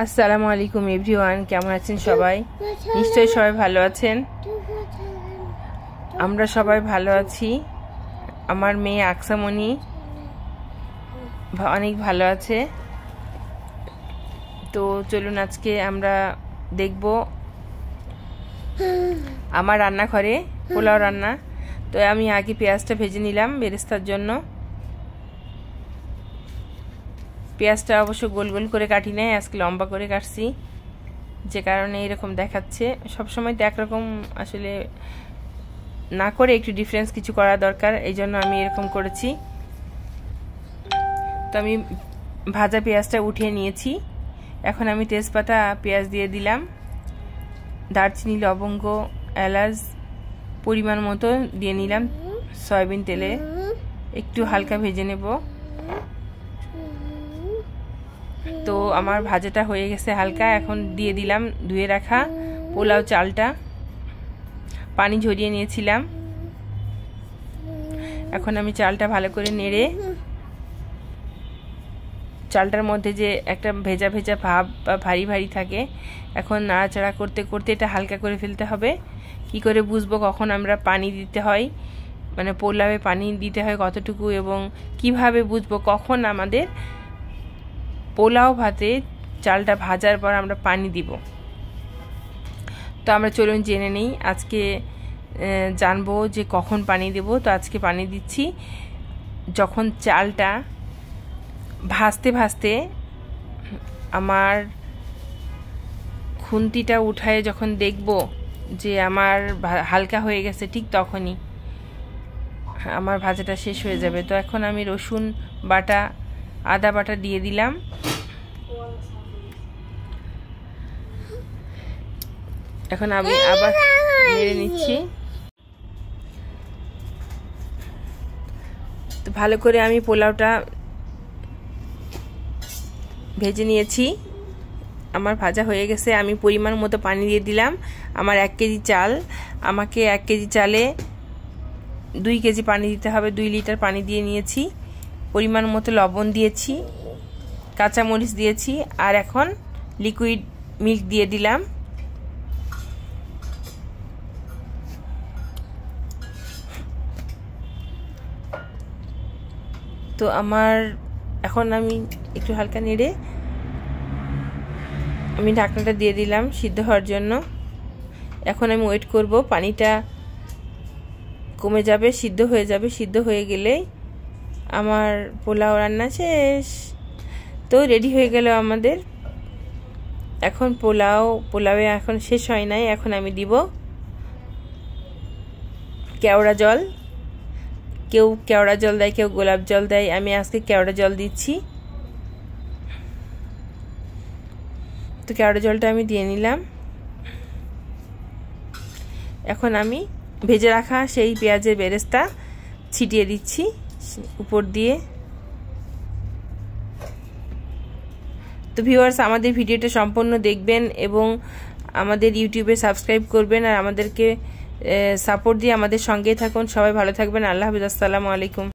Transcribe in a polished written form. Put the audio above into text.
আসসালামু আলাইকুম এভরিওয়ান, কেমন আছেন সবাই? নিশ্চয়ই সবাই ভালো আছেন। আমরা সবাই ভালো আছি। আমার মেয়ে আকসামণি অনেক ভালো আছে। তো চলুন আজকে আমরা দেখব আমার রান্নাঘরে পোলাও রান্না। তো আমি আগে পেঁয়াজটা ভেজে নিলাম বেরেস্তার জন্য। পেঁয়াজটা অবশ্য গোল গোল করে কাটি নাই, আজকে লম্বা করে কাটছি, যে কারণে এরকম দেখাচ্ছে। সবসময় তো একরকম আসলে না করে একটু ডিফারেন্স কিছু করা দরকার, এই জন্য আমি এরকম করেছি। তো আমি ভাজা পেঁয়াজটা উঠিয়ে নিয়েছি। এখন আমি তেজপাতা পেঁয়াজ দিয়ে দিলাম, দারচিনি লবঙ্গ এলাচ পরিমাণ মতো দিয়ে নিলাম। সয়াবিন তেলে একটু হালকা ভেজে নেব। তো আমার ভাজাটা হয়ে গেছে হালকা। এখন দিয়ে দিলাম ধুয়ে রাখা পোলাও চালটা, পানি ঝরিয়ে নিয়েছিলাম। এখন আমি চালটা ভালো করে নেড়ে, চালটার মধ্যে যে একটা ভেজা ভেজা ভাব বা ভারী ভারী থাকে, এখন নাড়াচাড়া করতে করতে এটা হালকা করে ফেলতে হবে। কি করে বুঝবো কখন আমরা পানি দিতে হয়, মানে পোলাওয়ে পানি দিতে হয় কতটুকু, এবং কিভাবে বুঝবো কখন আমাদের পোলাও ভাতে চালটা ভাজার পর আমরা পানি দিব। তো আমরা চলুন জেনে নেই, আজকে জানবো যে কখন পানি দেব। তো আজকে পানি দিচ্ছি যখন চালটা ভাজতে ভাজতে আমার খুন্তিটা উঠায় যখন দেখব যে আমার হালকা হয়ে গেছে, ঠিক তখনই আমার ভাজাটা শেষ হয়ে যাবে। তো এখন আমি রসুন বাটা আদা বাটা দিয়ে দিলাম। এখন আমি আবার নেড়ে নিচ্ছি। তো ভালো করে আমি পোলাওটা ভেজে নিয়েছি, আমার ভাজা হয়ে গেছে। আমি পরিমাণ মতো পানি দিয়ে দিলাম। আমার 1 কেজি চাল, আমাকে 1 কেজি চালে 2 কেজি পানি দিতে হবে। 2 লিটার পানি দিয়ে নিয়েছি। পরিমাণ মতো লবণ দিয়েছি, কাঁচামরিচ দিয়েছি, আর এখন লিকুইড মিল্ক দিয়ে দিলাম। তো আমার এখন আমি একটু হালকা নেড়ে আমি ঢাকনাটা দিয়ে দিলাম সিদ্ধ হওয়ার জন্য। এখন আমি ওয়েট করব, পানিটা কমে যাবে, সিদ্ধ হয়ে যাবে। সিদ্ধ হয়ে গেলে আমার পোলাও রান্না শেষ। তো রেডি হয়ে গেল আমাদের। এখন পোলাওয়ে এখন শেষ হয় নাই, এখন আমি দিব কেওড়া জল। কেউ কেওড়া জল দেয়, কেউ গোলাপ জল দেয়, আমি আজকে কেওড়া জল দিচ্ছি। তো কেওড়া জলটা আমি দিয়ে নিলাম। এখন আমি ভেজে রাখা সেই পেঁয়াজের বেরেস্তা ছিটিয়ে দিচ্ছি উপর দিয়ে। তো ভিউয়ার্স, আমাদের ভিডিওটা সম্পূর্ণ দেখবেন এবং আমাদের ইউটিউবে সাবস্ক্রাইব করবেন, আর আমাদেরকে সাপোর্ট দিয়ে আমাদের সঙ্গেই থাকুন। সবাই ভালো থাকবেন। আল্লাহ হাফেজ। আসসালামু আলাইকুম।